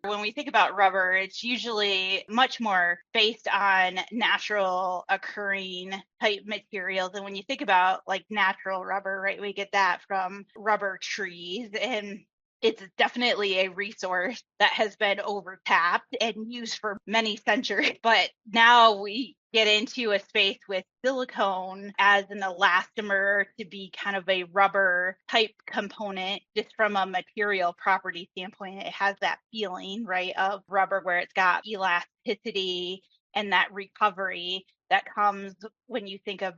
When we think about rubber, it's usually much more based on natural occurring type materials. And when you think about like natural rubber, right, we get that from rubber trees, and it's definitely a resource that has been overtapped and used for many centuries. But now we get into a space with silicone as an elastomer to be kind of a rubber type component. Just from a material property standpoint, it has that feeling, right, of rubber where it's got elasticity and that recovery that comes when you think of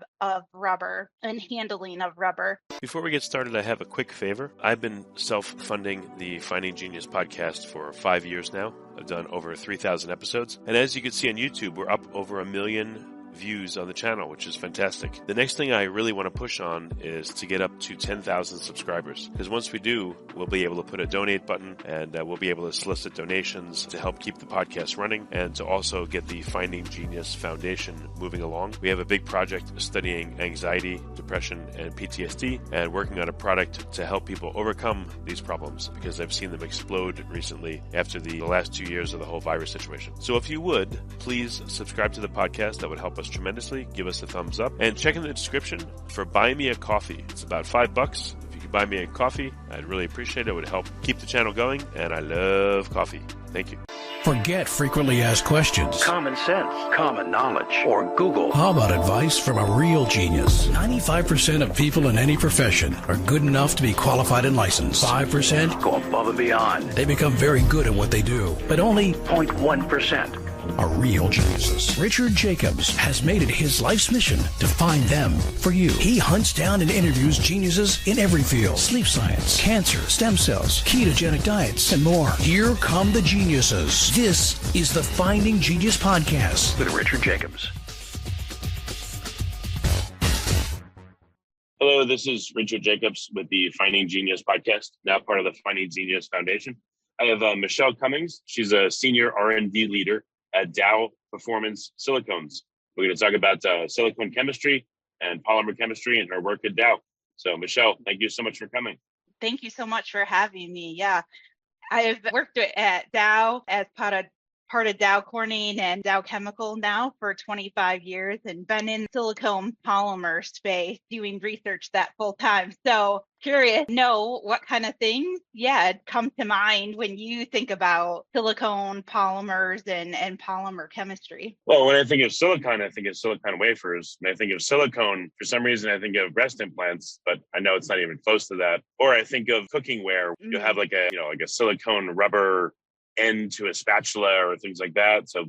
rubber and handling of rubber. Before we get started, I have a quick favor. I've been self-funding the Finding Genius podcast for 5 years now. I've done over 3,000 episodes. And as you can see on YouTube, we're up over 1 million views on the channel, which is fantastic. The next thing I really want to push on is to get up to 10,000 subscribers, because once we do, we'll be able to put a donate button, and we'll be able to solicit donations to help keep the podcast running and to also get the Finding Genius Foundation moving along. We have a big project studying anxiety, depression, and PTSD, and working on a product to help people overcome these problems, because I've seen them explode recently after the last 2 years of the whole virus situation. So if you would, please subscribe to the podcast. That would help us tremendously. Give us a thumbs up and check in the description for Buy Me a Coffee. It's about $5. If you could buy me a coffee, I'd really appreciate it. It would help keep the channel going, and I love coffee. Thank you. Forget frequently asked questions, common sense, common knowledge, or Google. How about advice from a real genius? 95% of people in any profession are good enough to be qualified and licensed. 5% go above and beyond. They become very good at what they do, but only 0.1% are real geniuses. Richard Jacobs has made it his life's mission to find them for you. He hunts down and interviews geniuses in every field: sleep science, cancer, stem cells, ketogenic diets, and more. Here come the geniuses. This is the Finding Genius Podcast with Richard Jacobs. Hello, this is Richard Jacobs with the Finding Genius Podcast, now part of the Finding Genius Foundation. I have Michelle Cummings. She's a Senior R&D Leader at Dow Performance Silicones. We're going to talk about silicone chemistry and polymer chemistry and her work at Dow. So, Michelle, thank you so much for coming. Thank you so much for having me. Yeah, I've worked at Dow as part of Dow Corning and Dow Chemical now for 25 years, and been in silicone polymer space doing research that full time. So curious to know what kind of things, come to mind when you think about silicone polymers and polymer chemistry. Well, when I think of silicone, I think of silicone wafers. When I think of silicone, for some reason, I think of breast implants, but I know it's not even close to that. Or I think of cookware. You have like a silicone rubber end to a spatula or things like that. So,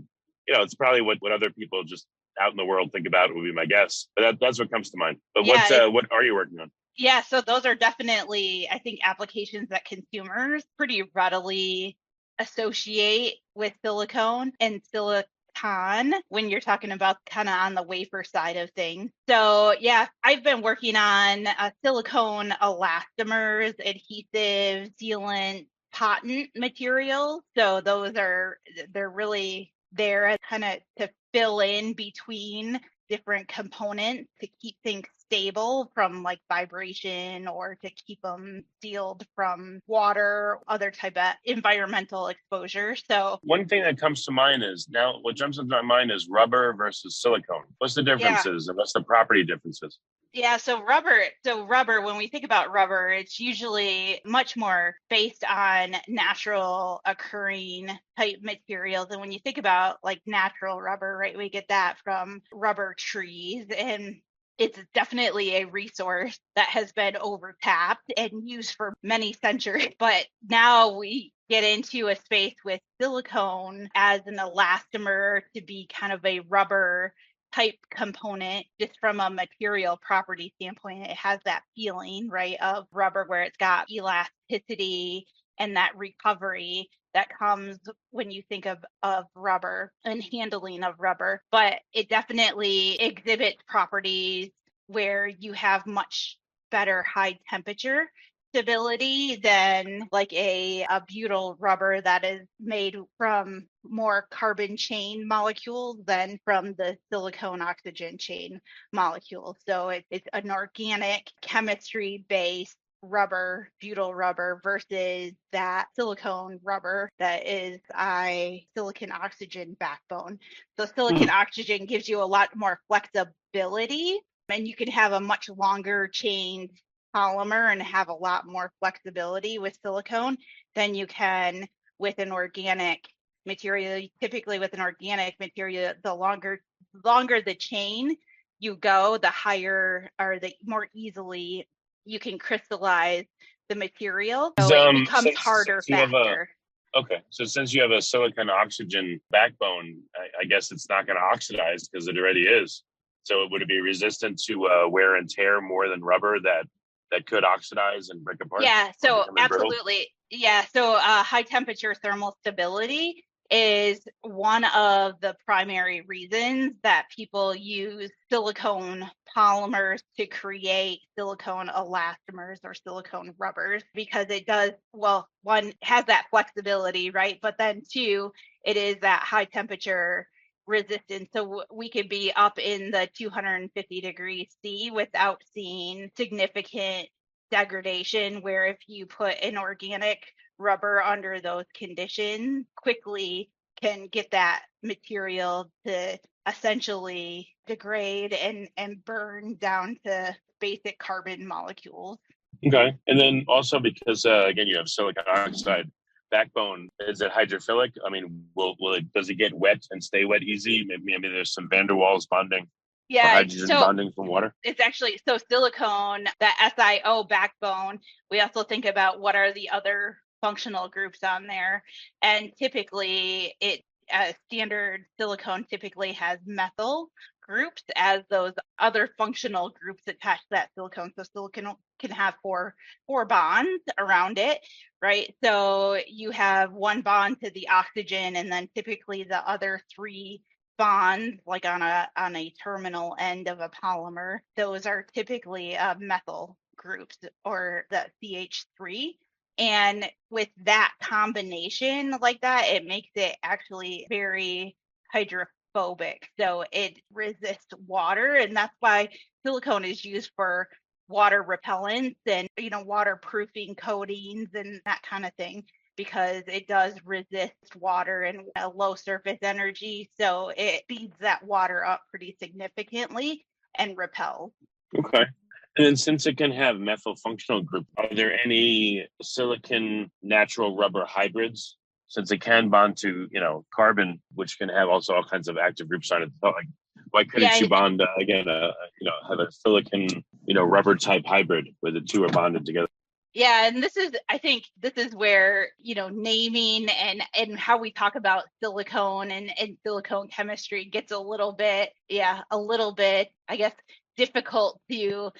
it's probably what other people just out in the world think about would be my guess. But that's what comes to mind. But what are you working on? Yeah, so those are definitely, I think, applications that consumers pretty readily associate with silicone and silicon when you're talking about kind of on the wafer side of things. So yeah, I've been working on silicone elastomers, adhesives, sealants, patent materials. So they're really there kind of to fill in between different components to keep things stable from like vibration, or to keep them sealed from water, other type of environmental exposure. So one thing that comes to mind is, now what jumps into my mind is rubber versus silicone. What's the differences and what's the property differences? Yeah, so rubber, when we think about rubber, it's usually much more based on natural occurring type materials. And when you think about like natural rubber, right, we get that from rubber trees, and it's definitely a resource that has been overtapped and used for many centuries. But now we get into a space with silicone as an elastomer to be kind of a rubber type component. Just from a material property standpoint, it has that feeling, right, of rubber where it's got elasticity and that recovery that comes when you think of rubber and handling of rubber. But it definitely exhibits properties where you have much better high temperature stability than like a butyl rubber that is made from more carbon chain molecules than from the silicone oxygen chain molecules. So it's an organic chemistry based rubber, butyl rubber versus that silicone rubber that is silicon oxygen backbone. So silicon oxygen gives you a lot more flexibility, and you can have a much longer chain polymer and have a lot more flexibility with silicone than you can with an organic material. Typically with an organic material, the longer the chain you go, the higher or the more easily you can crystallize the material. So it becomes harder faster. So since you have a silicon oxygen backbone, I guess it's not going to oxidize because it already is. So would it be resistant to wear and tear more than rubber that could oxidize and break apart? Yeah, so absolutely. Yeah, so high temperature thermal stability is one of the primary reasons that people use silicone polymers to create silicone elastomers or silicone rubbers, because it does, well, one, has that flexibility, right? But then two, it is that high temperature resistance. So we could be up in the 250 degrees C without seeing significant degradation, where if you put an organic rubber under those conditions, quickly can get that material to essentially degrade and burn down to basic carbon molecules. Okay. And then also because, again, you have silicon oxide backbone, is it hydrophilic? I mean, does it get wet and stay wet easy? Maybe there's some van der Waals bonding. Yeah, hydrogen bonding from water? It's actually, so silicone, the SiO backbone, we also think about what are the other functional groups on there. And typically standard silicone typically has methyl groups as those other functional groups attached to that silicone. So silicone can have four bonds around it, right? So you have one bond to the oxygen, and then typically the other three bonds, like on a terminal end of a polymer, those are typically methyl groups, or the CH3. And with that combination like that, it makes it actually very hydrophobic. So it resists water, and that's why silicone is used for water repellents and, waterproofing coatings and that kind of thing, because it does resist water and a low surface energy. So it speeds that water up pretty significantly and repels. Okay. And then since it can have methyl functional group, are there any silicon natural rubber hybrids? Since it can bond to, carbon, which can have also all kinds of active groups on it. Like, why couldn't you bond, have a silicon, rubber type hybrid where the two are bonded together? Yeah, and I think this is where, naming and how we talk about silicone and silicone chemistry gets a little bit, I guess, difficult to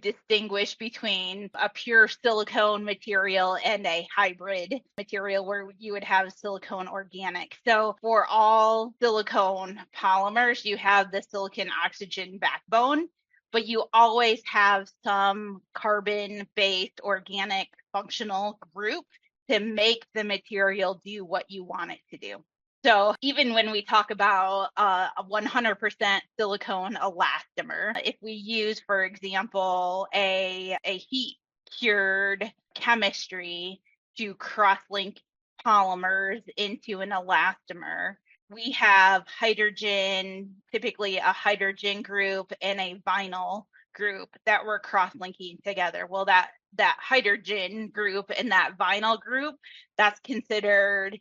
distinguish between a pure silicone material and a hybrid material where you would have silicone organic. So for all silicone polymers, you have the silicon oxygen backbone, but you always have some carbon-based organic functional group to make the material do what you want it to do. So even when we talk about a 100% silicone elastomer, if we use, for example, a heat-cured chemistry to cross-link polymers into an elastomer, we have hydrogen, typically a hydrogen group and a vinyl group that we're cross-linking together. Well, that hydrogen group and that vinyl group, that's considered,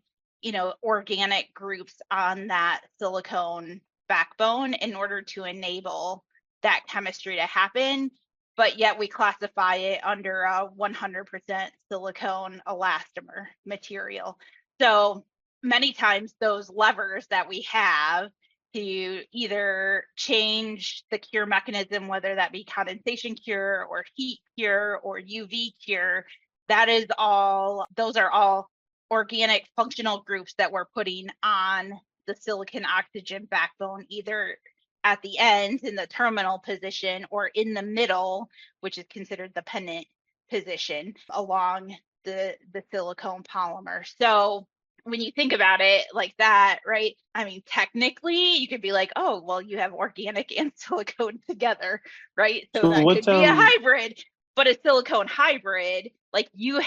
organic groups on that silicone backbone in order to enable that chemistry to happen. But yet we classify it under a 100% silicone elastomer material. So many times those levers that we have to either change the cure mechanism, whether that be condensation cure or heat cure or UV cure, those are all organic functional groups that we're putting on the silicon oxygen backbone, either at the end in the terminal position or in the middle, which is considered the pennant position along the silicone polymer. So when you think about it like that, right? I mean, technically you could be like, oh, well, you have organic and silicone together, right? So that could be a hybrid. But a silicone hybrid, like you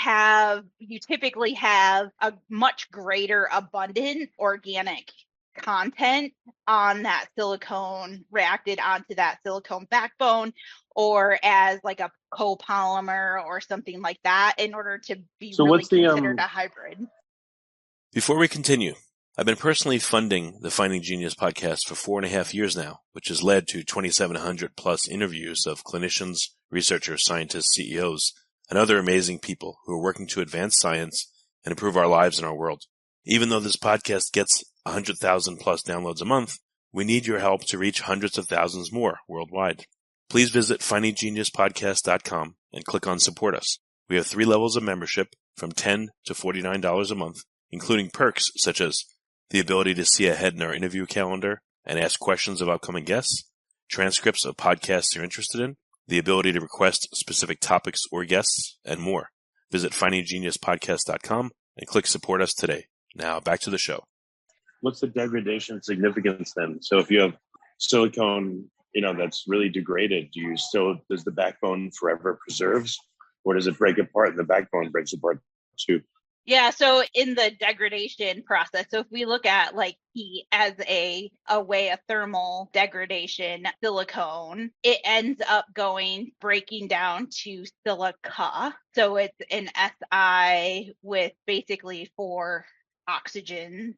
typically have a much greater abundant organic content on that silicone reacted onto that silicone backbone, or as like a copolymer or something like that, in order to be So really what's the considered a hybrid. Before we continue, I've been personally funding the Finding Genius podcast for 4.5 years now, which has led to 2,700 plus interviews of clinicians, researchers, scientists, CEOs, and other amazing people who are working to advance science and improve our lives and our world. Even though this podcast gets 100,000 plus downloads a month, we need your help to reach hundreds of thousands more worldwide. Please visit findinggeniuspodcast.com and click on Support Us. We have 3 levels of membership from $10 to $49 a month, including perks such as the ability to see ahead in our interview calendar and ask questions of upcoming guests, transcripts of podcasts you're interested in, the ability to request specific topics or guests, and more. Visit findinggeniuspodcast.com and click Support Us today. Now back to the show. What's the degradation significance then? So if you have silicone, that's really degraded, does the backbone forever preserves, or does it break apart and the backbone breaks apart too? Yeah, so in the degradation process, so if we look at like heat as a way of thermal degradation, silicone, it ends up breaking down to silica. So it's an Si with basically 4 oxygens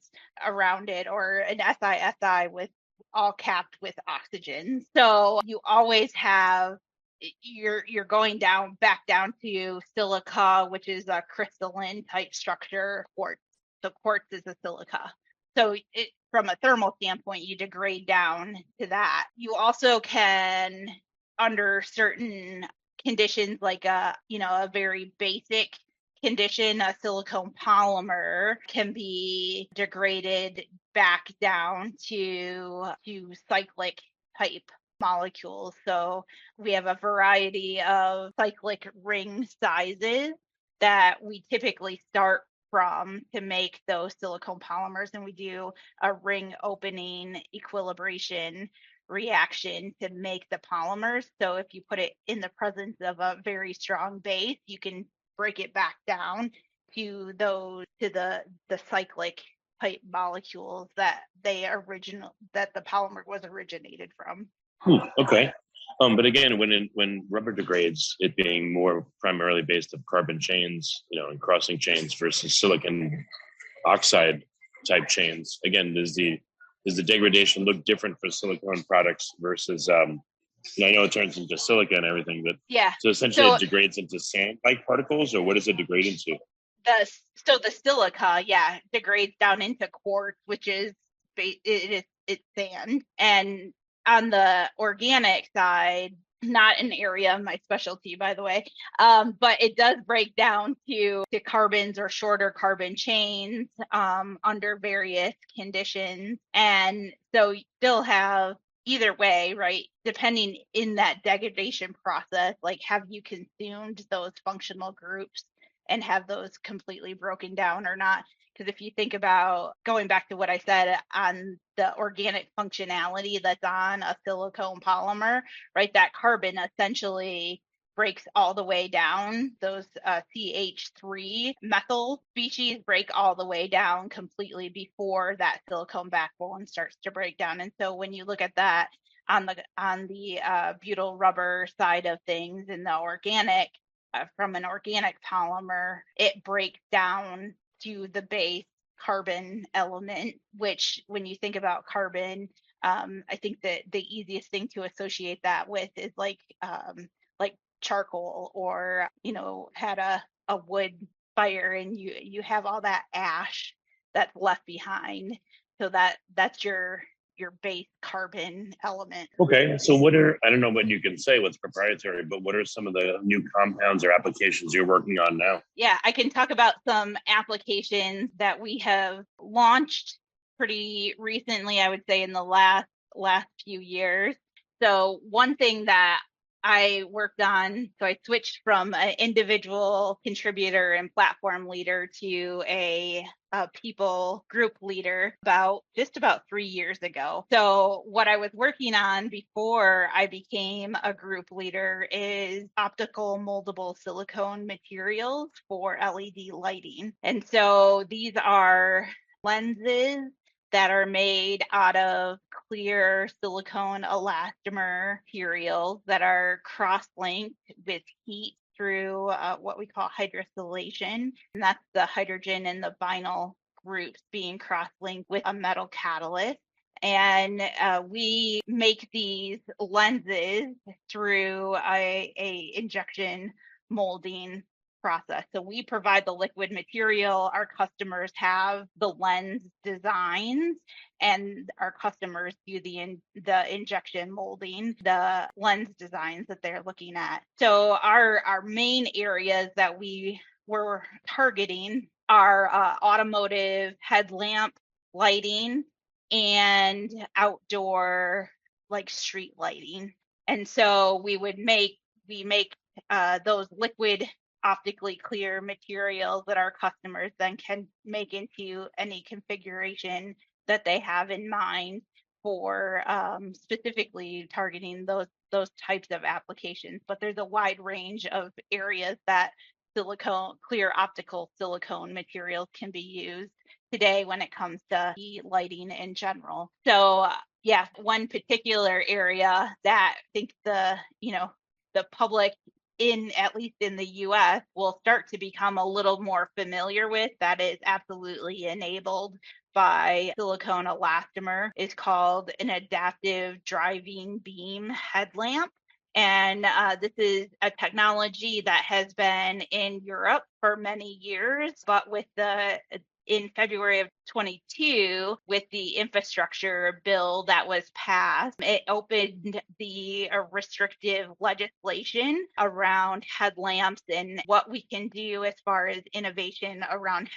around it, or an Si with all capped with oxygen. So you always have you're going back down to silica, which is a crystalline type structure. Quartz. So quartz is a silica. So from a thermal standpoint, you degrade down to that. You also can, under certain conditions, like a very basic condition, a silicone polymer can be degraded back down to cyclic type molecules. So we have a variety of cyclic ring sizes that we typically start from to make those silicone polymers, and we do a ring opening equilibration reaction to make the polymers. So if you put it in the presence of a very strong base, you can break it back down to the cyclic type molecules that the polymer was originated from. Okay. But again, when rubber degrades, it being more primarily based of carbon chains, and crossing chains versus silicon oxide type chains, again, does the degradation look different for silicone products versus, I know it turns into silica and everything, but yeah. So essentially it degrades into sand-like particles, or what does it degrade into? The silica, degrades down into quartz, which is it's sand. And on the organic side, not an area of my specialty, by the way, but it does break down to carbons or shorter carbon chains under various conditions. And so you still have, either way, right, depending in that degradation process, like, have you consumed those functional groups and have those completely broken down or not? Because if you think about, going back to what I said on the organic functionality that's on a silicone polymer, right, that carbon essentially breaks all the way down. Those CH3 methyl species break all the way down completely before that silicone backbone starts to break down. And so when you look at that on the butyl rubber side of things, in the organic, from an organic polymer, it breaks down to the base carbon element, which, when you think about carbon, I think that the easiest thing to associate that with is like charcoal, or had a wood fire and you have all that ash that's left behind. So that's your base carbon element. Okay, so I don't know what you can say, what's proprietary, but what are some of the new compounds or applications you're working on now? Yeah, I can talk about some applications that we have launched pretty recently, I would say in the last few years. So one thing that I worked on, so I switched from an individual contributor and platform leader to a people group leader just about 3 years ago. So what I was working on before I became a group leader is optical moldable silicone materials for LED lighting. And so these are lenses that are made out of clear silicone elastomer materials that are cross-linked with heat through what we call hydrosilation. And that's the hydrogen and the vinyl groups being cross-linked with a metal catalyst. And we make these lenses through a injection molding process. So we provide the liquid material. Our customers have the lens designs, and our customers do the injection molding, the lens designs that they're looking at. So our main areas that we were targeting are automotive headlamp lighting and outdoor like street lighting. And so we make those liquid optically clear materials that our customers then can make into any configuration that they have in mind for specifically targeting those types of applications. But there's a wide range of areas that clear optical silicone materials can be used today when it comes to lighting in general. So yeah, one particular area that I think the public at least in the US will start to become a little more familiar with, that is absolutely enabled by silicone elastomer, is called an adaptive driving beam headlamp. And this is a technology that has been in Europe for many years, but in February of 22, with the infrastructure bill that was passed, it opened the restrictive legislation around headlamps and what we can do as far as innovation around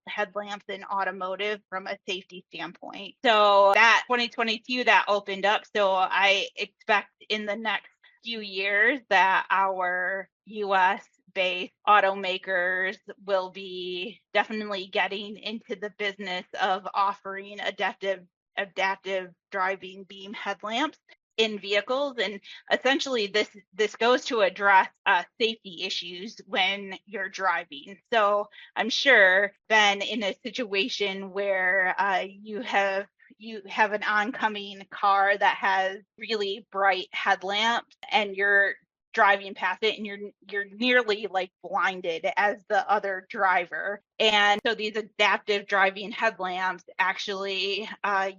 headlamps in automotive from a safety standpoint. So that 2022, that opened up. So I expect in the next few years that our US based automakers will be definitely getting into the business of offering adaptive driving beam headlamps in vehicles. And essentially this goes to address safety issues when you're driving. So I'm sure been in a situation where you have an oncoming car that has really bright headlamps and you're driving past it and you're nearly like blinded as the other driver. And so these adaptive driving headlamps actually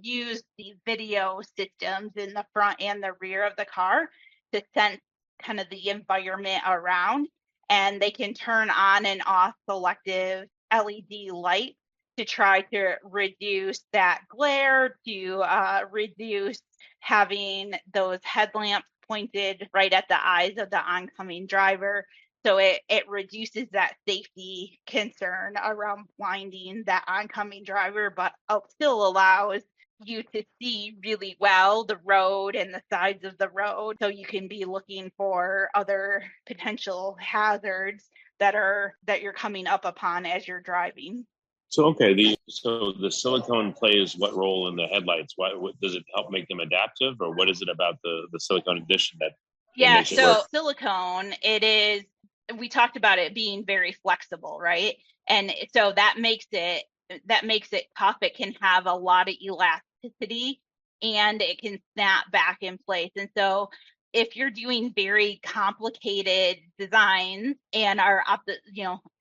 use the video systems in the front and the rear of the car to sense kind of the environment around, and they can turn on and off selective LED lights to try to reduce that glare, to reduce having those headlamps pointed right at the eyes of the oncoming driver. So it reduces that safety concern around blinding that oncoming driver, but still allows you to see really well the road and the sides of the road. So you can be looking for other potential hazards that you're coming up upon as you're driving. So okay, so the silicone plays what role in the headlights? What does it help make them adaptive, or what is it about the silicone addition that makes it work? Silicone, we talked about it being very flexible, right? And so that makes it tough. It can have a lot of elasticity and it can snap back in place. And so if you're doing very complicated designs and our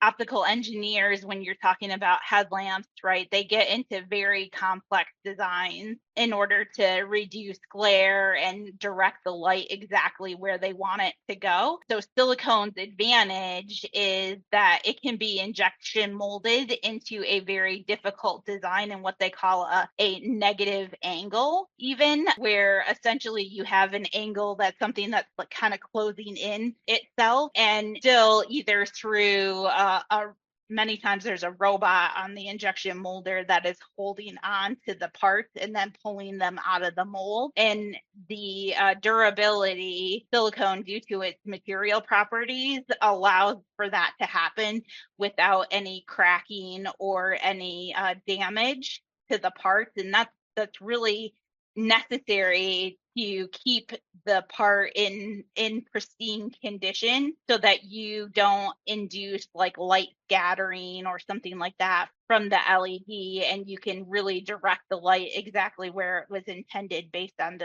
optical engineers, when you're talking about headlamps, right, they get into very complex designs in order to reduce glare and direct the light exactly where they want it to go. So silicone's advantage is that it can be injection molded into a very difficult design in what they call a negative angle, even where essentially you have an angle that's something that's like kind of closing in itself, and still either through a many times there's a robot on the injection molder that is holding on to the parts and then pulling them out of the mold. And the durability silicone, due to its material properties, allows for that to happen without any cracking or any damage to the parts. And that's really necessary to keep the part in pristine condition so that you don't induce like light scattering or something like that from the LED, and you can really direct the light exactly where it was intended based on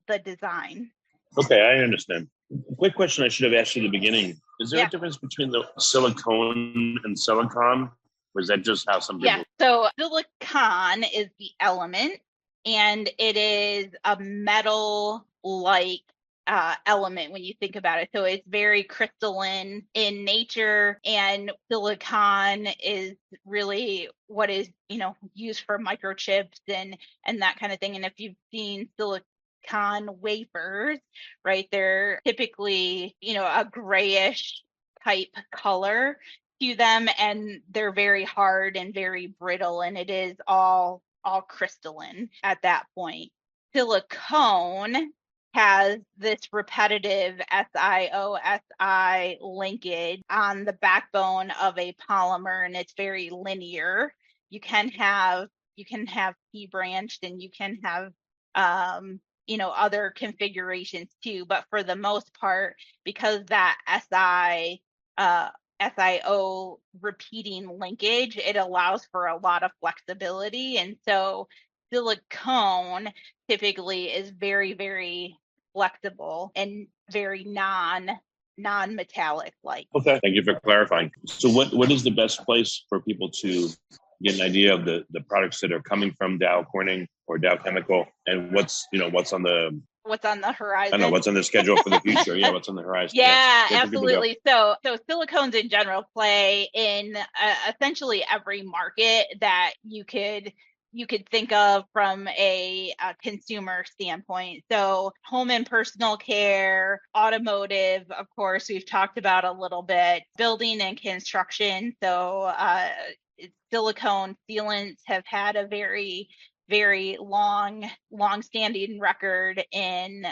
the design. Okay, I understand. Quick question I should have asked you at the beginning. Is there a difference between the silicone and silicon? Or is that just how some people... Yeah, so silicon is the element, and it is a metal-like element when you think about it. So it's very crystalline in nature, and silicon is really what is, used for microchips and that kind of thing. And if you've seen silicon wafers, right, they're typically, a grayish type color to them, and they're very hard and very brittle, and it is all crystalline at that point. Silicone has this repetitive SiO-Si linkage on the backbone of a polymer, and it's very linear. You can have P-branched, and you can have other configurations too, but for the most part, because that SiO repeating linkage, it allows for a lot of flexibility. And so silicone typically is very, very flexible and very non-metallic like. Okay, thank you for clarifying. So what is the best place for people to get an idea of the products that are coming from Dow Corning or Dow Chemical, and what's on the horizon? I don't know, what's on the schedule for the future. Yeah, what's on the horizon? Yeah, absolutely. So silicones in general play in essentially every market that you could think of from a consumer standpoint. So home and personal care, automotive, of course, we've talked about a little bit, building and construction. So silicone sealants have had a very, very long-standing record in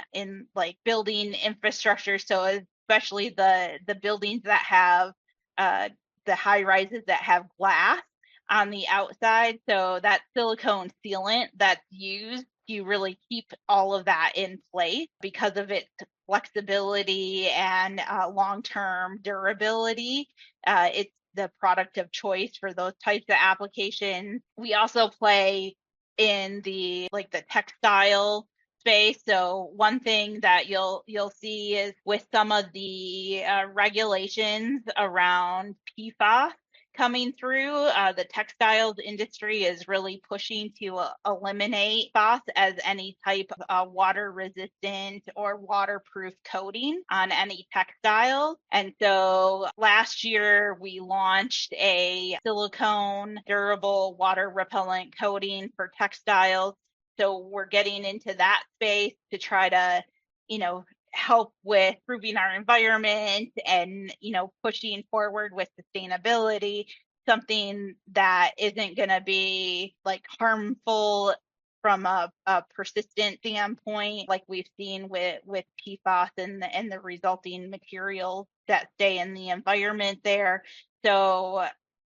like building infrastructure. So especially the buildings that have the high rises that have glass on the outside. So that silicone sealant that's used to really keep all of that in place because of its flexibility and long-term durability. It's the product of choice for those types of applications. We also play in the textile space. So one thing that you'll see is with some of the regulations around PFAS coming through, the textiles industry is really pushing to eliminate PFAS as any type of water resistant or waterproof coating on any textile. And so last year we launched a silicone durable water repellent coating for textiles. So we're getting into that space to try to, help with improving our environment and, pushing forward with sustainability, something that isn't going to be like harmful from a persistent standpoint, like we've seen with PFAS and the resulting materials that stay in the environment there. So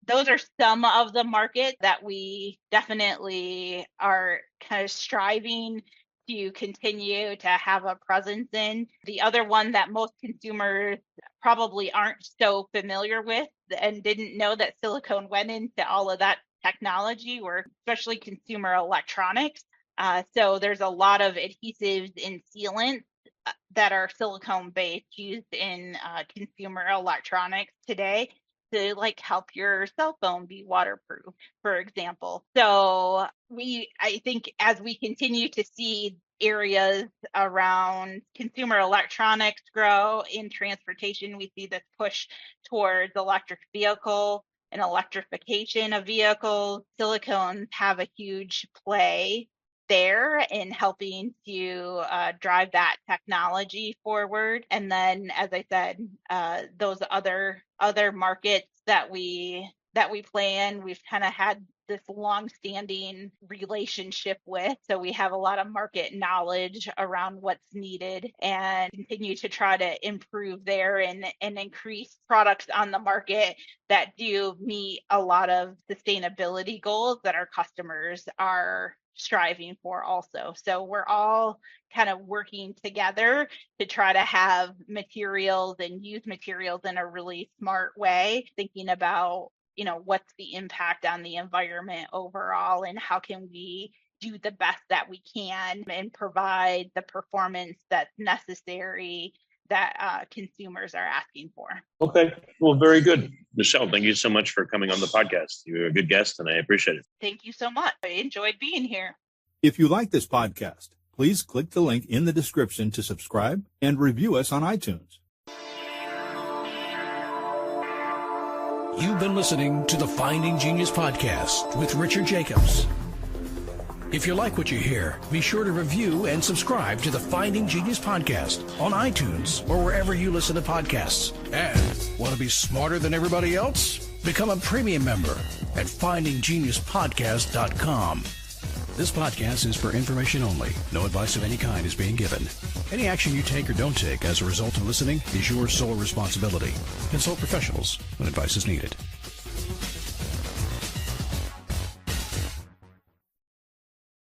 those are some of the markets that we definitely are kind of striving to continue to have a presence in. The other one that most consumers probably aren't so familiar with and didn't know that silicone went into all of that technology were especially consumer electronics. So there's a lot of adhesives and sealants that are silicone based used in consumer electronics today to help your cell phone be waterproof, for example. So I think as we continue to see areas around consumer electronics grow in transportation, we see this push towards electric vehicle and electrification of vehicles. Silicones have a huge play there in helping to drive that technology forward. And then, as I said, those other markets that we that we play in, we've kind of had this long-standing relationship with. So we have a lot of market knowledge around what's needed and continue to try to improve there and increase products on the market that do meet a lot of sustainability goals that our customers are striving for also. So we're all kind of working together to try to have materials and use materials in a really smart way, thinking about, what's the impact on the environment overall and how can we do the best that we can and provide the performance that's necessary that consumers are asking for. Okay. Well, very good. Michelle, thank you so much for coming on the podcast. You're a good guest and I appreciate it. Thank you so much. I enjoyed being here. If you like this podcast, please click the link in the description to subscribe and review us on iTunes. You've been listening to the Finding Genius podcast with Richard Jacobs. If you like what you hear, be sure to review and subscribe to the Finding Genius podcast on iTunes or wherever you listen to podcasts. And want to be smarter than everybody else? Become a premium member at findinggeniuspodcast.com. This podcast is for information only. No advice of any kind is being given. Any action you take or don't take as a result of listening is your sole responsibility. Consult professionals when advice is needed.